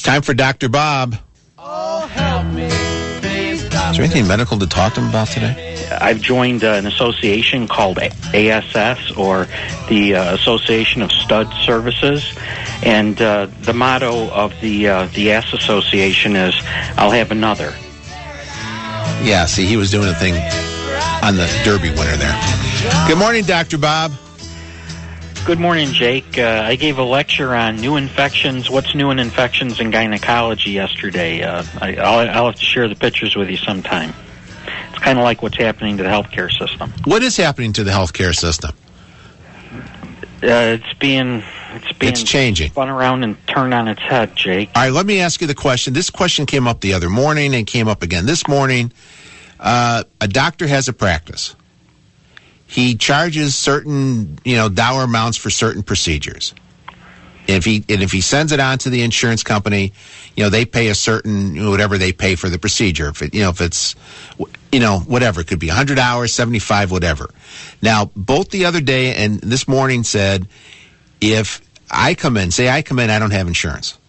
Time for Dr. Bob. Oh, help me, please. Is there anything medical to talk to him about today? I've joined an association called ASS, or the Association of Stud Services, and the motto of the ASS Association is, I'll have another. Yeah, see, he was doing a thing on the Derby winner there. Good morning, Dr. Bob. Good morning, Jake. I gave a lecture on new infections, what's new in infections in gynecology yesterday. I'll have to share the pictures with you sometime. It's kind of like what's happening to the healthcare system. What is happening to the healthcare system? It's changing. Spun around and turned on its head, Jake. All right, let me ask you the question. This question came up the other morning and came up again this morning. A doctor has a practice. He charges certain, dollar amounts for certain procedures. If he sends it on to the insurance company, they pay a certain, whatever they pay for the procedure. If it's whatever, it could be 100 hours, 75, whatever. Now, both the other day and this morning said, if I come in, I don't have insurance,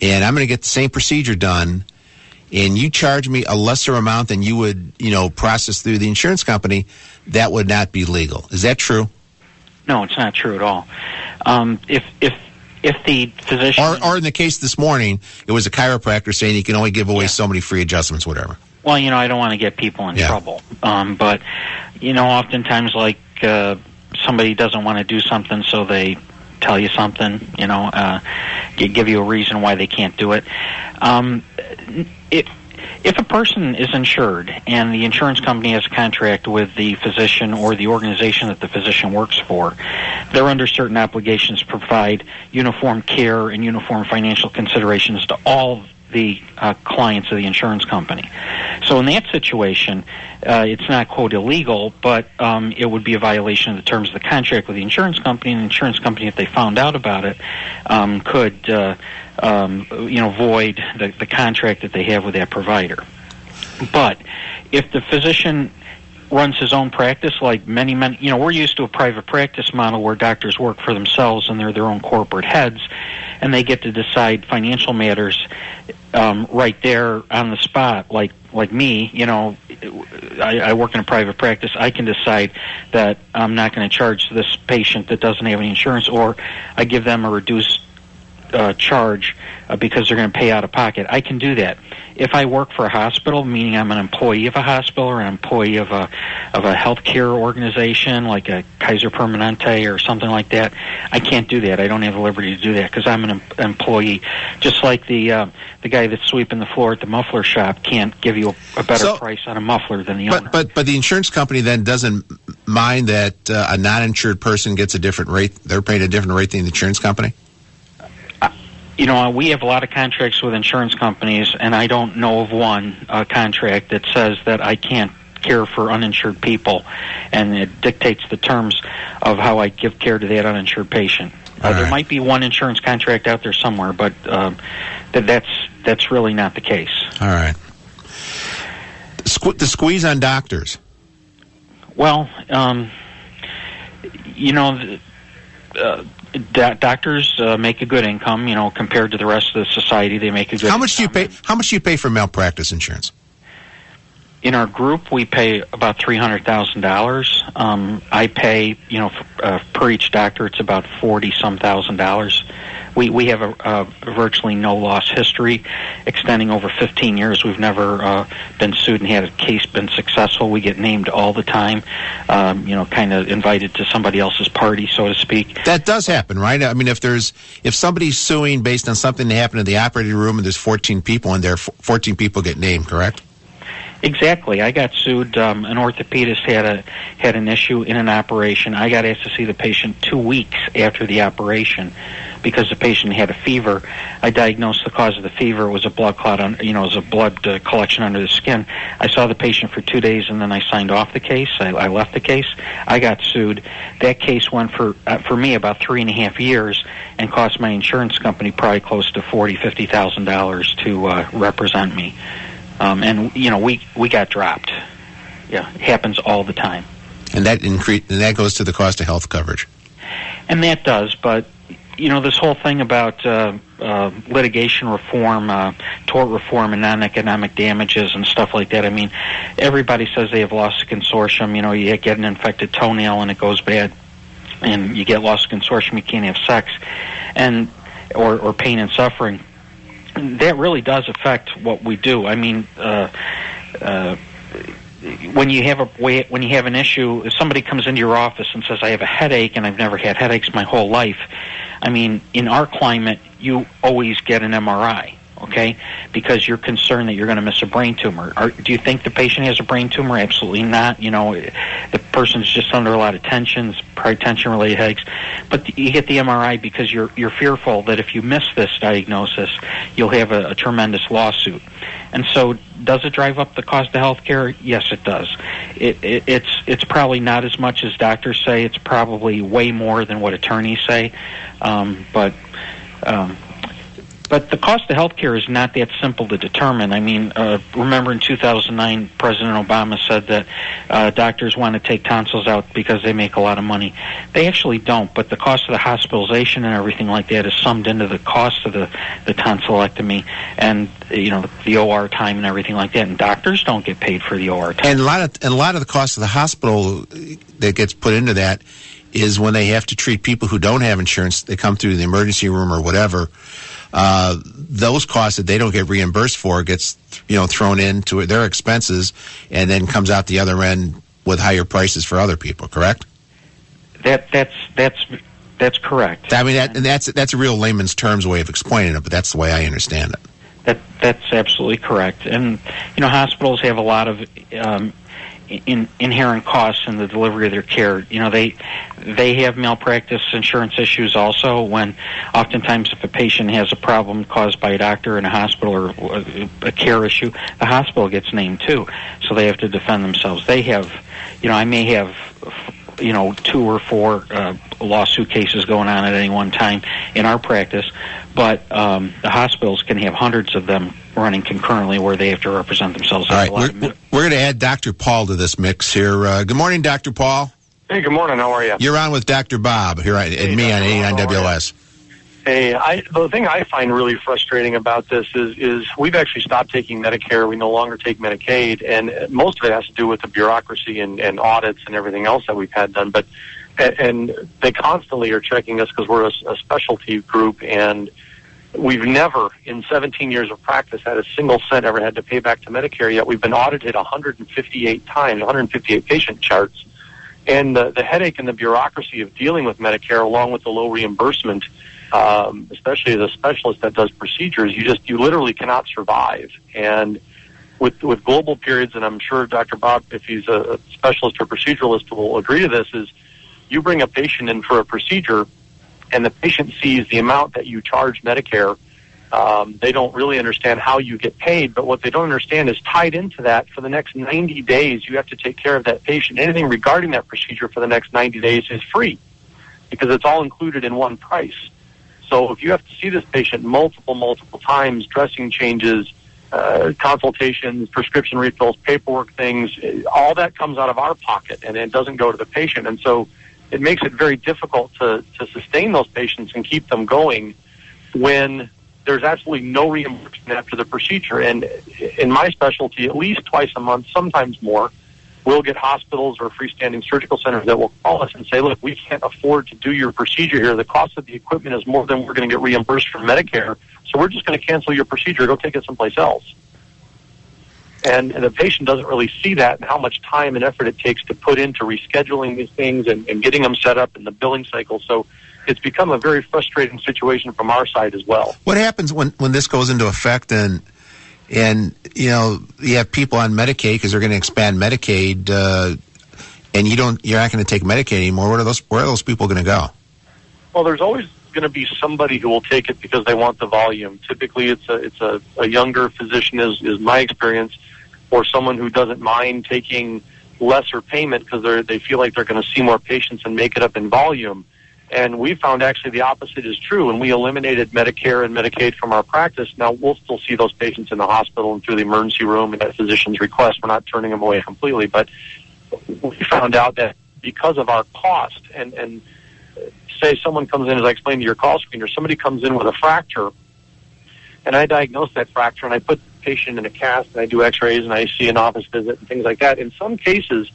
and I'm going to get the same procedure done, and you charge me a lesser amount than you would, process through the insurance company, that would not be legal. Is that true? No, it's not true at all. If the physician... Or in the case this morning, it was a chiropractor saying he can only give away so many free adjustments, whatever. Well, I don't want to get people in trouble. But, oftentimes, like, somebody doesn't want to do something, so they tell you something, give you a reason why they can't do it. If a person is insured and the insurance company has a contract with the physician or the organization that the physician works for, they're under certain obligations to provide uniform care and uniform financial considerations to all the clients of the insurance company. So in that situation, it's not, quote, illegal, but it would be a violation of the terms of the contract with the insurance company, and the insurance company, if they found out about it, could void the contract that they have with that provider. But if the physician runs his own practice, like many, we're used to a private practice model where doctors work for themselves and they're their own corporate heads, and they get to decide financial matters right there on the spot. Like me, I work in a private practice. I can decide that I'm not going to charge this patient that doesn't have any insurance, or I give them a reduced charge because they're going to pay out of pocket. I can do that. If I work for a hospital, meaning I'm an employee of a hospital or an employee of a healthcare organization like a Kaiser Permanente or something like that, I can't do that. I don't have the liberty to do that because I'm an employee. Just like the guy that's sweeping the floor at the muffler shop can't give you a better price on a muffler than the owner. But the insurance company then doesn't mind that a non-insured person gets a different rate. They're paid a different rate than the insurance company? We have a lot of contracts with insurance companies, and I don't know of one contract that says that I can't care for uninsured people, and it dictates the terms of how I give care to that uninsured patient. There might be one insurance contract out there somewhere, but that's really not the case. All right. The squeeze on doctors. Well, doctors make a good income, compared to the rest of the society. They make a good income. How much do you pay for malpractice insurance? In our group, we pay about $300,000. I pay, per each doctor, it's about $40-some thousand. We have a virtually no loss history extending over 15 years. We've never been sued and had a case been successful. We get named all the time, kind of invited to somebody else's party, so to speak. That does happen, right? I mean, if somebody's suing based on something that happened in the operating room and there's 14 people in there, 14 people get named, correct? Exactly. I got sued. An orthopedist had an issue in an operation. I got asked to see the patient 2 weeks after the operation because the patient had a fever. I diagnosed the cause of the fever. It was a blood clot, it was a blood collection under the skin. I saw the patient for 2 days, and then I signed off the case. I left the case. I got sued. That case went for me about 3.5 years and cost my insurance company probably close to $40,000-$50,000 to represent me. And we got dropped. Yeah, it happens all the time. And that goes to the cost of health coverage. And that does, but this whole thing about litigation reform, tort reform, and non-economic damages and stuff like that. I mean, everybody says they have lost a consortium. You get an infected toenail and it goes bad, and you get lost a consortium, you can't have sex, and or pain and suffering. That really does affect what we do. I mean, when you have an issue, if somebody comes into your office and says, "I have a headache and I've never had headaches my whole life," I mean, in our climate, you always get an MRI, okay? Because you're concerned that you're going to miss a brain tumor. Do you think the patient has a brain tumor? Absolutely not. The person's just under a lot of tension. It's probably tension-related headaches. But you get the MRI because you're fearful that if you miss this diagnosis, you'll have a tremendous lawsuit. And so, does it drive up the cost of health care? Yes, it does. It's probably not as much as doctors say. It's probably way more than what attorneys say. But the cost of health care is not that simple to determine. I mean, remember in 2009, President Obama said that doctors want to take tonsils out because they make a lot of money. They actually don't, but the cost of the hospitalization and everything like that is summed into the cost of the tonsillectomy and the OR time and everything like that. And doctors don't get paid for the OR time. And a lot of the cost of the hospital that gets put into that is when they have to treat people who don't have insurance. They come through the emergency room or whatever. Those costs that they don't get reimbursed for gets thrown into their expenses, and then comes out the other end with higher prices for other people. Correct? That's correct. I mean, that's a real layman's terms way of explaining it, but that's the way I understand it. That's absolutely correct. And hospitals have a lot of inherent costs in the delivery of their care. They have malpractice insurance issues also, when oftentimes if a patient has a problem caused by a doctor in a hospital or a care issue, the hospital gets named too, so they have to defend themselves. They have, I may have 2 or 4 lawsuit cases going on at any one time in our practice, but the hospitals can have hundreds of them running concurrently where they have to represent themselves. All right, we're going to add Dr. Paul to this mix here. Good morning, Dr. Paul. Hey, good morning. How are you? You're on with Dr. Bob here and me on 89 WLS. Hey, the thing I find really frustrating about this is we've actually stopped taking Medicare. We no longer take Medicaid, and most of it has to do with the bureaucracy and audits and everything else that we've had done. And they constantly are checking us because we're a specialty group, and we've never, in 17 years of practice, had a single cent ever had to pay back to Medicare, yet we've been audited 158 times, 158 patient charts. And the headache and the bureaucracy of dealing with Medicare, along with the low reimbursement, especially as a specialist that does procedures, you literally cannot survive. And with global periods, and I'm sure Dr. Bob, if he's a specialist or proceduralist, will agree to this, is you bring a patient in for a procedure, and the patient sees the amount that you charge Medicare. They don't really understand how you get paid, but what they don't understand is tied into that for the next 90 days, you have to take care of that patient. Anything regarding that procedure for the next 90 days is free because it's all included in one price. So if you have to see this patient multiple times, dressing changes, consultations, prescription refills, paperwork things, all that comes out of our pocket and it doesn't go to the patient. And so it makes it very difficult to sustain those patients and keep them going when there's absolutely no reimbursement after the procedure. And in my specialty, at least twice a month, sometimes more, we'll get hospitals or freestanding surgical centers that will call us and say, look, we can't afford to do your procedure here. The cost of the equipment is more than we're going to get reimbursed from Medicare, so we're just going to cancel your procedure. Go take it someplace else. And the patient doesn't really see that and how much time and effort it takes to put into rescheduling these things and getting them set up in the billing cycle. So it's become a very frustrating situation from our side as well. What happens when this goes into effect and you have people on Medicaid because they're going to expand Medicaid and you're not going to take Medicaid anymore? Where are those people going to go? Well, there's always going to be somebody who will take it because they want the volume. Typically, it's a younger physician, is my experience, or someone who doesn't mind taking lesser payment because they feel like they're going to see more patients and make it up in volume. And we found actually the opposite is true. When we eliminated Medicare and Medicaid from our practice, now we'll still see those patients in the hospital and through the emergency room and at physician's request. We're not turning them away completely. But we found out that because of our cost and say someone comes in, as I explained to your call screener, somebody comes in with a fracture, and I diagnose that fracture, and I put the patient in a cast, and I do x-rays, and I see an office visit and things like that. In some cases,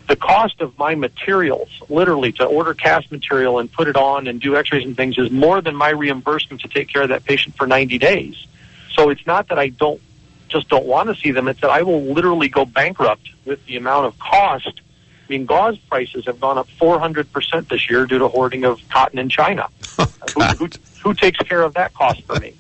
the cost of my materials, literally to order cast material and put it on and do x-rays and things, is more than my reimbursement to take care of that patient for 90 days. So it's not that I don't want to see them. It's that I will literally go bankrupt with the amount of cost. I mean, gauze prices have gone up 400% this year due to hoarding of cotton in China. Who takes care of that cost for me?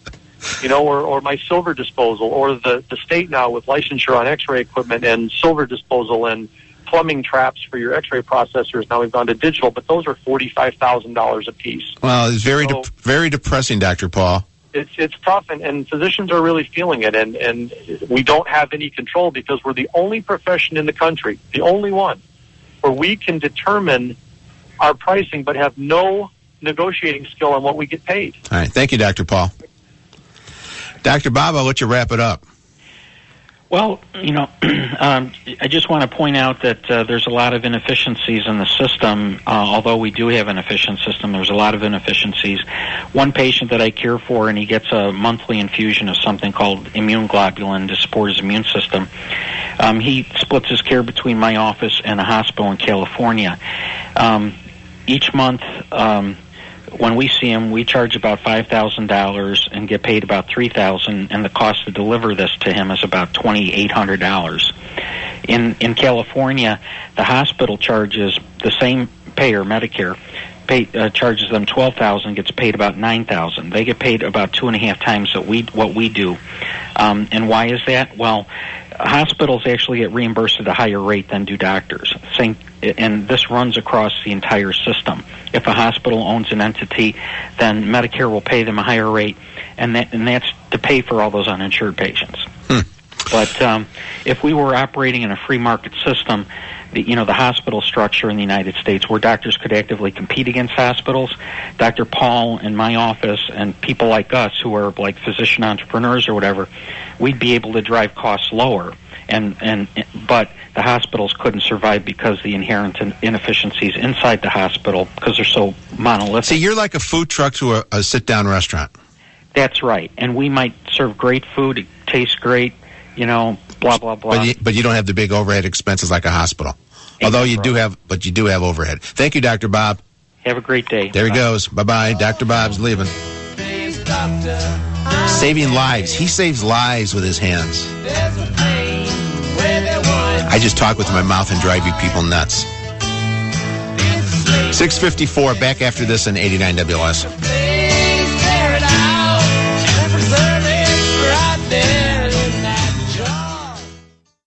You know, or my silver disposal, or the state now with licensure on x-ray equipment and silver disposal and plumbing traps for your x-ray processors. Now we've gone to digital, but those are $45,000 a piece. Well, it's very depressing, Dr. Paul. It's tough, and physicians are really feeling it, and we don't have any control because we're the only profession in the country, the only one, where we can determine our pricing but have no negotiating skill on what we get paid. All right. Thank you, Dr. Paul. Dr. Bob, I'll let you wrap it up. Well, you know, I just want to point out that there's a lot of inefficiencies in the system. Although we do have an efficient system, there's a lot of inefficiencies. One patient that I care for, and he gets a monthly infusion of something called immune globulin to support his immune system. He splits his care between my office and a hospital in California. Each month, when we see him, we charge about $5,000 and get paid about $3,000, and the cost to deliver this to him is about $2,800. In California, the hospital charges the same payer, Medicare, charges them $12,000, gets paid about $9,000. They get paid about 2.5 times what we do. And why is that? Well, hospitals actually get reimbursed at a higher rate than do doctors. And this runs across the entire system. If a hospital owns an entity, then Medicare will pay them a higher rate, and that's to pay for all those uninsured patients. But if we were operating in a free market system, the hospital structure in the United States where doctors could actively compete against hospitals, Dr. Paul and my office and people like us who are like physician entrepreneurs or whatever, we'd be able to drive costs lower. But the hospitals couldn't survive because the inherent inefficiencies inside the hospital because they're so monolithic. See, you're like a food truck to a sit-down restaurant. That's right. And we might serve great food, it tastes great, blah, blah, blah. But you don't have the big overhead expenses like a hospital. Although you do have overhead. Thank you, Dr. Bob. Have a great day. There he goes. Bye-bye. Dr. Bob's leaving. Saving lives. He saves lives with his hands. I just talk with my mouth and drive you people nuts. 6:54, back after this in 89 WLS.